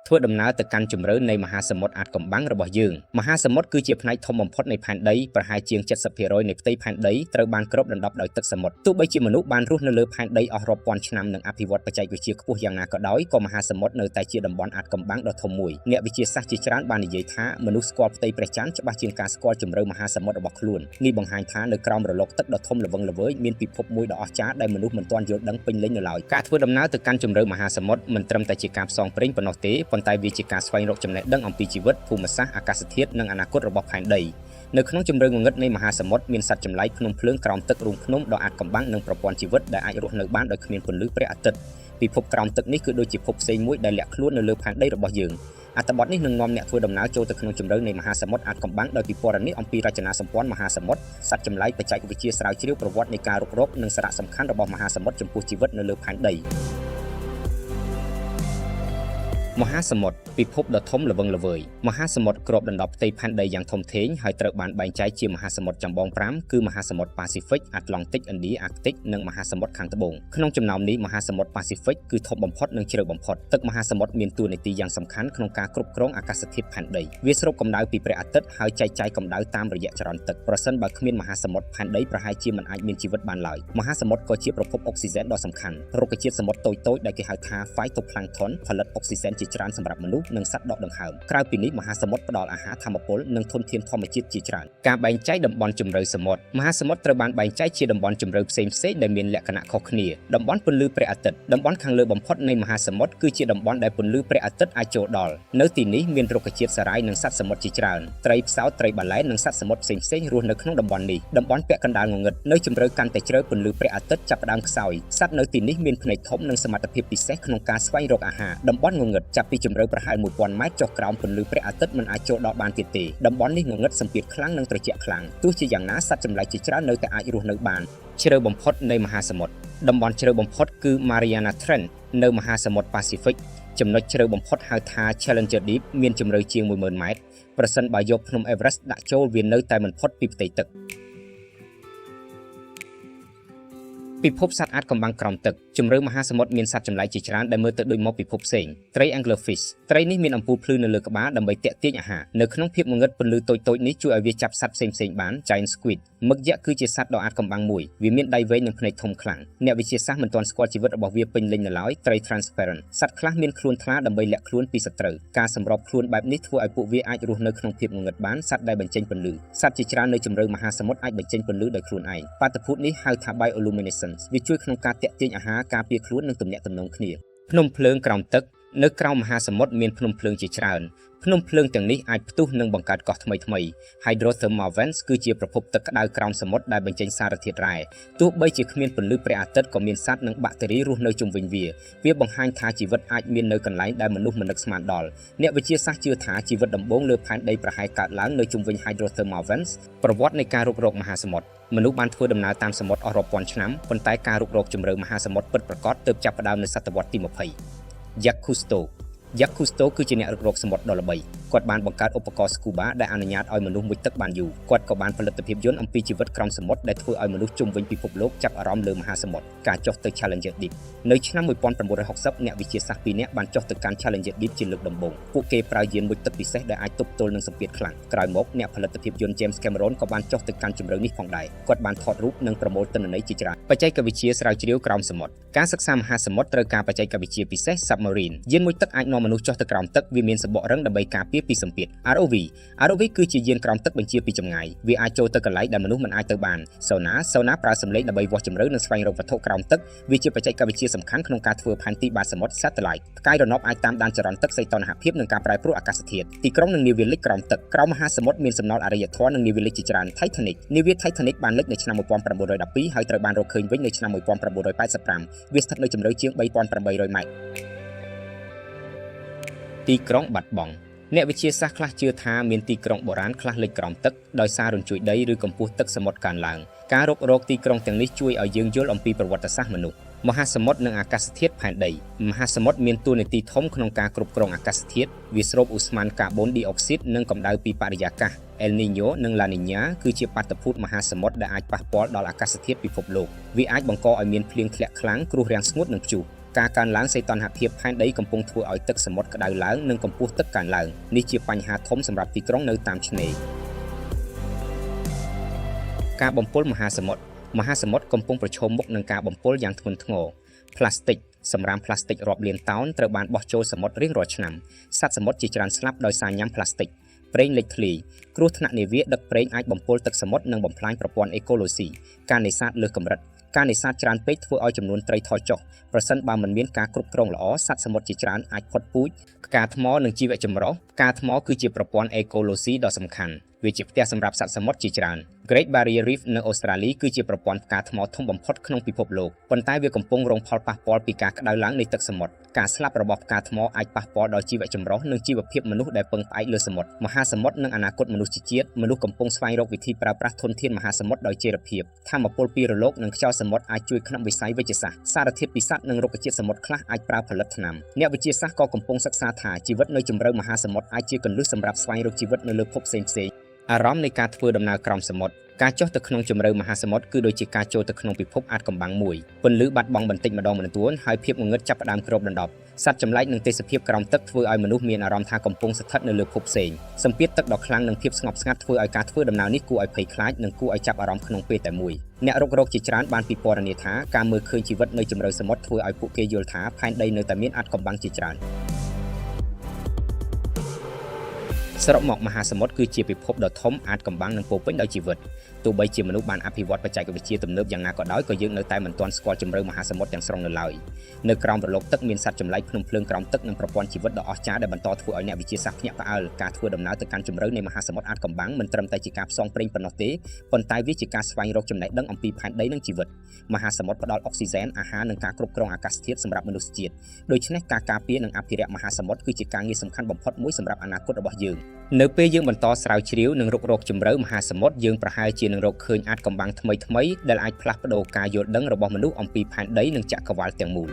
ធ្វើដំណើរទៅកាន់ជម្រៅនៃមហាសមុទ្រអាតកំបាំងរបស់យើងមហាសមុទ្រគឺជាផ្នែកធំបំផុតនៃផែនដីប្រហែលជាង 70% នៃផ្ទៃផែនដីត្រូវបានគ្របដណ្ដប់ដោយទឹកសមុទ្រទោះបីជាមនុស្សបានរស់នៅលើផែនដីអស់រាប់ពាន់ឆ្នាំនិងអភិវឌ្ឍបច្ចេកវិទ្យាខ្ពស់យ៉ាងណាក៏ដោយក៏មហាសមុទ្រនៅតែជាតំបន់អាតកំបាំងដ៏ធំមួយអ្នកវិទ្យាសាស្ត្រជាច្រើនបាននិយាយថាមនុស្សស្គាល់ផ្ទៃព្រះច័ន្ទច្បាស់ជាងការស្គាល់ជម្រៅមហាសមុទ្ររបស់ខ្លួននេះបង្ហាញថានៅក្រោមរលកទឹកដ៏ធំល្វឹងល្វើយមានពិភពមួយដ៏អស្ចារ្យដែលមនុស្សមិនទាន់យល់ដឹងពេញលេញនៅឡើយការធ្វើដំណើរទៅកាន់ជម្រៅមហាសមុទ្រមិនត្រឹមតែជាការផ្សងព្រេងប៉ុណ្ណោះទេប៉ុន្តែវាជាការស្វែងរកចំណេះដឹងអំពីជីវិតភូមិសាស្ត្រអាកាសធាតុនិងអនាគតរបស់ផែនដីនៅក្នុងជម្រៅងងឹតនៃមហាសមុទ្រមានសត្វចម្លែកភ្នំភ្លើងក្រោមទឹករូងភ្នំដ៏អាតកំបាំងនិងប្រព័ន្ធជីវិតដែលអាចរស់នៅបានដោយគ្មានពន្លឺព្រះអាទិត្យពិភពក្រោមទឹកនេះគឺដូចជាភពផ្សេងមួយដែលលាក់ខ្លួននៅលើផែនដីរបស់យើងអត្ថបទនេះនឹងនាំអ្នកធ្វើដំណើរចូលទៅក្នុងជម្រៅនៃមហាសមុទ្រអាតកំបាំងដោយពិពណ៌នាអំពីរចនាសម្ព័ន្ធមហាសមុទ្រសត្វចម្លែកបច្ចេកវិទ្យាស្រាវជ្រាវប្រវត្តិនៃការរុករកនិងសារៈសំខាន់របស់មហាសមុទ្រចំពោះជីវិតនៅលើផែនដីមហាសមុទ្រពិភពដ៏ធំល្វឹងល្វើយមហាសមុទ្រគ្របដណ្ដប់ផ្ទៃផែនដីយ៉ាងធំធេងហើយត្រូវបានបែងចែកជាមហាសមុទ្រចម្បង5គឺមហាសមុទ្រប៉ាស៊ីហ្វិកអាត្លង់តិកឥណ្ឌាអាក់ទិកនិងមហាសមុទ្រខាងត្បូងក្នុងចំណោមនេះមហាសមុទ្រប៉ាស៊ីហ្វិកគឺធំបំផុតនិងជ្រៅបំផុតទឹកមហាសមុទ្រមានតួនាទីយ៉ាងសំខាន់ក្នុងការគ្រប់គ្រងអាកាសធាតុផែនដីវាស្រូបកម្ដៅពីព្រះអាទិត្យហើយចែកចាយកម្ដៅតាមរយៈចរន្តទឹកប្រសិនបើគ្មានមហាសមុទ្រផែនដីប្រហែលជាមិនអាចមានជីវិតបានឡើយមហាសមុទ្រក៏ជាប្រភពអុកស៊ីសែនដ៏សំខាន់រុក្ខជាតិសមុទ្រតូចៗដែលគេហៅថា Phytoplankton ផលិតអុកស៊ីសែនជាច្រើនសម្រាប់មនុស្សនិងសត្វដកដង្ហើមក្រៅពីនេះមហាសមុទ្រផ្ដល់អាហារថាមពលនិងធនធានធម្មជាតិជាច្រើនការបែងចែកតំបន់ជម្រៅសមុទ្រមហាសមុទ្រត្រូវបានបែងចែកជាតំបន់ជម្រៅផ្សេងៗដែលមានលក្ខណៈខុសគ្នាតំបន់ពន្លឺព្រះអាទិត្យតំបន់ខាងលើបំផុតនៃមហាសមុទ្រគឺជាតំបន់ដែលពន្លឺព្រះអាទិត្យអាចចូលដល់នៅទីនេះមានរុក្ខជាតិសារាយនិងសត្វសមុទ្រជាច្រើនត្រីផ្សោតត្រីបាឡែននិងសត្វសមុទ្រផ្សេងៗរស់នៅក្នុងតំបន់នេះតំបន់ពាក់កណ្ដាលងងឹតនៅជម្រៅកាន់តែជ្រៅពន្លឺព្រះអាទិត្យចាប់ផ្ដើមខ្សោយសត្វនៅទីនេះមានភ្នែកធំនិងសមត្ថភាពពិសេសក្នុងការស្វែងរកអាហារតំបន់ងងឹតចាប់ពីជម្រៅប្រហែល 1000 ម៉ែត្រចុះក្រោមពន្លឺព្រះអាទិត្យមិនអាចចូលដល់បានទៀតទេតំបន់នេះងងឹតសម្ពាធខ្លាំងនិងត្រជាក់ខ្លាំងទោះជាយ៉ាងណាសត្វចម្លែកជាច្រើននៅតែអាចរស់នៅបានជ្រៅបំផុតនៃមហាសមុទ្រតំបន់ជ្រៅបំផុតគឺ Mariana Trench នៅមហាសមុទ្រ Pacific ចំណុចជ្រៅបំផុតហៅថា Challenger Deep មានជម្រៅជាង 10000 ម៉ែត្រប្រសិនបើយកភ្នំ Everest ដាក់ចូលវានៅតែមិនផុតពីផ្ទៃទឹកពិភពសត្វអាតកំបាំងក្រោមទឹកជម្រៅមហាសមុទ្រមានសត្វចម្លែកជាច្រើនដែលមើលទៅដូចមកពិភពផ្សេងត្រី Anglerfish ត្រីនេះមានអំពូលភ្លឺនៅលើក្បាលដើម្បីទាក់ទាញអាហារនៅក្នុងភាពងងឹតពន្លឺតូចៗនេះជួយឲ្យវាចាប់សត្វផ្សេងៗបាន Giant Squid មឹកយក្សគឺជាសត្វដ៏អាតកំបាំងមួយវាមានដៃវែងនិងភ្នែកធំខ្លាំងអ្នកវិទ្យាសាស្ត្រមិនទាន់ស្គាល់ជីវិតរបស់វាពេញលេញនៅឡើយត្រី Transparent សត្វខ្លះមានខ្លួនថ្លាដើម្បីលាក់ខ្លួនពីសត្រូវការសម្របខ្លួនបែបនេះធ្វើឲ្យពួកវាអាចរស់នៅក្នុងភាពងងឹតបានសត្វដែលបញ្ចេញពន្លឺសត្វជាច្រើននៅជម្រៅមហាសមុទ្រអាចបញ្ចេញពន្លឺដោយខ្លួនឯងបាតុភូតនេះហៅថា bioluminescence វាជួយក្នុងការទាក់ទាញអាហារការពារខ្លួននិងទំនាក់ទំនងគ្នាភ្នំភ្លើងក្រោមទឹកនៅក្រោមមហាសមុទ្រមានភ្នំភ្លើងជាច្រើនភ្នំភ្លើងទាំងនេះអាចផ្ទុះនិងបង្កើតកោះថ្មីៗ Hydrothermal vents គឺជាប្រភពទឹកក្តៅក្រោមសមុទ្រដែលបញ្ចេញសារធាតុរ៉ែទោះបីជាគ្មានពន្លឺព្រះអាទិត្យក៏មានសត្វនិងបាក់តេរីរស់នៅជុំវិញវាបង្ហាញថាជីវិតអាចមាននៅកន្លែងដែលមនុស្សមិននឹកស្មានដល់អ្នកវិទ្យាសាស្ត្រជឿថាជីវិតដំបូងលើផែនដីប្រហែលកើតឡើងនៅជុំវិញ Hydrothermal vents ប្រវត្តិនៃការរុករកមហាសមុទ្រមនុស្សបានធ្វើដំណើរតាមសមុទ្រអស់រាប់ពាន់ឆ្នាំប៉ុន្តែការរុករកជម្រៅមហាសមុទ្រពិតប្រាកដទើបចាប់ផ្ដើមនៅសតវត្សទី20 Jacques Cousteau គឺជាអ្នករុករកសមុទ្រដ៏ល្បីគាត់បានបង្កើតឧបករណ៍ Scuba ដែលអនុញ្ញាតឲ្យមនុស្សមុជទឹកបានយូរគាត់ក៏បានផលិតភាពយន្តអំពីជីវិតក្រោមសមុទ្រដែលធ្វើឲ្យមនុស្សជុំវិញពិភពលោកចាប់អារម្មណ៍លើមហាសមុទ្រការចុះទៅ Challenger Deep នៅឆ្នាំ1960អ្នកវិទ្យាសាស្ត្រ2នាក់បានចុះទៅកាន់ Challenger Deep ជាលើកដំបូងពួកគេប្រើយានមុជទឹកពិសេសដែលអាចទប់ទល់នឹងសម្ពាធខ្លាំងក្រោយមកអ្នកផលិតភាពយន្ត James Cameron ក៏បានចុះទៅកាន់ជម្រៅនេះផងដែរគាត់បានថតរូបនិងប្រមូលទិន្នន័យជាច្រើនបច្ចេកវិទ្យាស្រាវជ្រាវក្រោមសមុទ្រការសិក្សាមហាសមុទ្រត្រូវការបច្ចេកវិទ្យាពិសេស Submarine យានមុជទឹកអាចនាំមនុស្សចុះទៅក្រោមទឹកវាមានសំបករឹងដើម្បីការពារពីសម្ពាធ ROV គឺជាយានក្រោមទឹកបញ្ជាពីចម្ងាយវាអាចចូលទៅកន្លែងដែលមនុស្សមិនអាចទៅបាន Sonar ប្រើសំឡេងដើម្បីវាស់ជម្រៅនិងស្វែងរកវត្ថុក្រោមទឹកវាជាបច្ចេកវិទ្យាសំខាន់ក្នុងការធ្វើផែនទីបាតសមុទ្រ Satellite ផ្កាយរណបអាចតាមដានចរន្តទឹកសីតុណ្ហភាពនិងការប្រែប្រួលអាកាសធាតុទីក្រុងនិងនាវាលិចក្រោមទឹកក្រោមមហាសមុទ្រមានសំណល់អរិយធម៌និងនាវាលិចជាច្រើន Titanic នាវា Titanic បានលិចនៅឆ្នាំ1912ហើយត្រូវបានរកឃើញវិញនៅឆ្នាំ1985វាស្ថិតនៅជម្រៅជាង 3800 ម៉ែត្រទីក្រុងបាត់បង់អ្នកវិទ្យាសាស្ត្រខ្លះជឿថាមានទីក្រុងបុរាណខ្លះលិចក្រោមទឹកដោយសាររញ្ជួយដីឬកម្ពស់ទឹកសមុទ្រកើនឡើងការរុករកទីក្រុងទាំងនេះជួយឲ្យយើងយល់អំពីប្រវត្តិសាស្ត្រមនុស្សមហាសមុទ្រនិងអាកាសធាតុផែនដីមហាសមុទ្រមានតួនាទីធំក្នុងការគ្រប់គ្រងអាកាសធាតុវាស្រូបឧស្ម័នកាបូនឌីអុកស៊ីតនិងកម្ដៅពីបរិយាកាស El Niño និង La Niña គឺជាបាតុភូតមហាសមុទ្រដែលអាចប៉ះពាល់ដល់អាកាសធាតុពិភពលោកវាអាចបង្កឲ្យមានភ្លៀងធ្លាក់ខ្លាំងគ្រោះរាំងស្ងួតនិងព្យុះ ការកើនឡើងសីតុណ្ហភាពផែនដីកំពុងធ្វើឲ្យទឹកសមុទ្រក្តៅឡើងនិងកម្ពស់ទឹកកើនឡើងនេះជាបញ្ហាធំសម្រាប់ទីក្រុងនៅតាមឆ្នេរការបំពុលមហាសមុទ្រកំពុងប្រឈមមុខនឹងការបំពុលយ៉ាងធ្ងន់ធ្ងរផ្លាស្ទិកសម្រាមផ្លាស្ទិករាប់លានតោនត្រូវបានបោះចូលសមុទ្ររៀងរាល់ឆ្នាំសត្វសមុទ្រជាច្រើនស្លាប់ដោយសារញ៉ាំផ្លាស្ទិកប្រេងលេចធ្លាយគ្រោះថ្នាក់នាវាដឹកប្រេងអាចបំពុលទឹកសមុទ្រនិងបំផ្លាញប្រព័ន្ធអេកូឡូស៊ីការនេសាទលើសកម្រិតការនេសាទច្រើនពេកធ្វើឲ្យចំនួនត្រីថយចុះប្រសិនបើមិនមានការគ្រប់គ្រងល្អសត្វសមុទ្រជាច្រើនអាចផុតពូជផ្កាថ្មនិងជីវៈចម្រុះផ្កាថ្មគឺជាប្រព័ន្ធអេកូឡូស៊ីដ៏សំខាន់វាជាផ្ទះសម្រាប់សត្វសមុទ្រជាច្រើន Great Barrier Reef នៅអូស្ត្រាលីគឺជាប្រព័ន្ធផ្កាថ្មធំបំផុតក្នុងពិភពលោកប៉ុន្តែវាកំពុងរងផលប៉ះពាល់ពីការក្តៅឡើងនៃទឹកសមុទ្រការស្លាប់របស់ផ្កាថ្មអាចប៉ះពាល់ដល់ជីវៈចម្រុះនិងជីវភាពមនុស្សដែលពឹងផ្អែកលើសមុទ្រមហាសមុទ្រនិងអនាគតមនុស្សជាតិមនុស្សកំពុងស្វែងរកវិធីប្រើប្រាស់ធនធានមហាសមុទ្រដោយចីរភាពថាមពលពីរលកនិងខ្យល់សមុទ្រអាចជួយក្នុងវិស័យវេជ្ជសាស្ត្រសារធាតុពិសត្វនិងរុក្ខជាតិសមុទ្រខ្លះអាចប្រើផលិតថ្នាំអ្នកវិទ្យាសាស្ត្រក៏កំពុងសិក្សាថាជីវិតនៅជម្រៅមហាសមុទ្រអាចជាគន្លឹះសម្រាប់ស្វែងរកជីវិតនៅលើភពផ្សេងៗអារម្មណ៍នៃការធ្វើដំណើរក្រោមសមុទ្រការចុះទៅក្នុងជម្រៅមហាសមុទ្រគឺដូចជាការចូលទៅក្នុងពិភពអាថ៌កំបាំងមួយពន្លឺបាត់បង់បន្តិចម្ដងបន្ទាន់ហើយភាពងងឹតចាប់ផ្ដើមគ្របដណ្ដប់សត្វចម្លែកនិងទេសភាពក្រោមទឹកធ្វើឲ្យមនុស្សមានអារម្មណ៍ថាកំពុងស្ថិតនៅលើភពផ្សេងសម្ពាធទឹកដ៏ខ្លាំងនិងភាពស្ងប់ស្ងាត់ធ្វើឲ្យការធ្វើដំណើរនេះគួរឲ្យភ័យខ្លាចនិងគួរឲ្យចាប់អារម្មណ៍ក្នុងពេលតែមួយអ្នករុករកជាច្រើនបានពិពណ៌នាថាការមើលឃើញជីវិតនៅជម្រៅសមុទ្រធ្វើឲ្យពួកគេយល់ថាផែនដីនៅតែមានអាថ៌កំបាំងជាច្រើនសរុបមកមហាសមុទ្រគឺជាពិភពដ៏ធំអាចកំបាំងនិងពោពេញដោយជីវិតទោះបីជាមនុស្សបានអភិវឌ្ឍបច្ចេកវិទ្យាទំនើបយ៉ាងណាក៏ដោយក៏យើងនៅតែមិនទាន់ស្គាល់ជម្រៅមហាសមុទ្រទាំងស្រុងនៅឡើយនៅក្រោមរលកទឹកមានសត្វចម្លែកភ្នំភ្លើងក្រោមទឹកនិងប្រព័ន្ធជីវិតដ៏អស្ចារ្យដែលបន្តធ្វើឲ្យអ្នកវិទ្យាសាស្ត្រភ្ញាក់ផ្អើលការធ្វើដំណើរទៅកាន់ជម្រៅនៃមហាសមុទ្រអាចកំបាំងមិនត្រឹមតែជាការផ្សងព្រេងប៉ុណ្ណោះទេប៉ុន្តែវាជាការស្វែងរកចំណេះដឹងអំពីផែនដីនិងជីវិតមហាសមុទ្រផ្ដល់អុកស៊ីហ្សែនអាហារនិងការគ្រប់គ្រងអាកាសធាតុសម្រាប់មនុស្សជាតិដូច្នេះការការពារនិងអភិរក្សមហាសមុទ្រគឺជាការងារសំខាន់បំផុតមួយសម្រាប់អនាគតរបស់យើងនៅពេលយើងបន្តស្រាវជ្រាវនិងរុករកជម្រៅមហាសមុទ្រយើងប្រហែលជានឹងរកឃើញអាថ៌កំបាំងថ្មីៗដែលអាចផ្លាស់ប្ដូរការយល់ដឹងរបស់មនុស្សអំពីផែនដីនិងចក្រវាឡទាំងមូល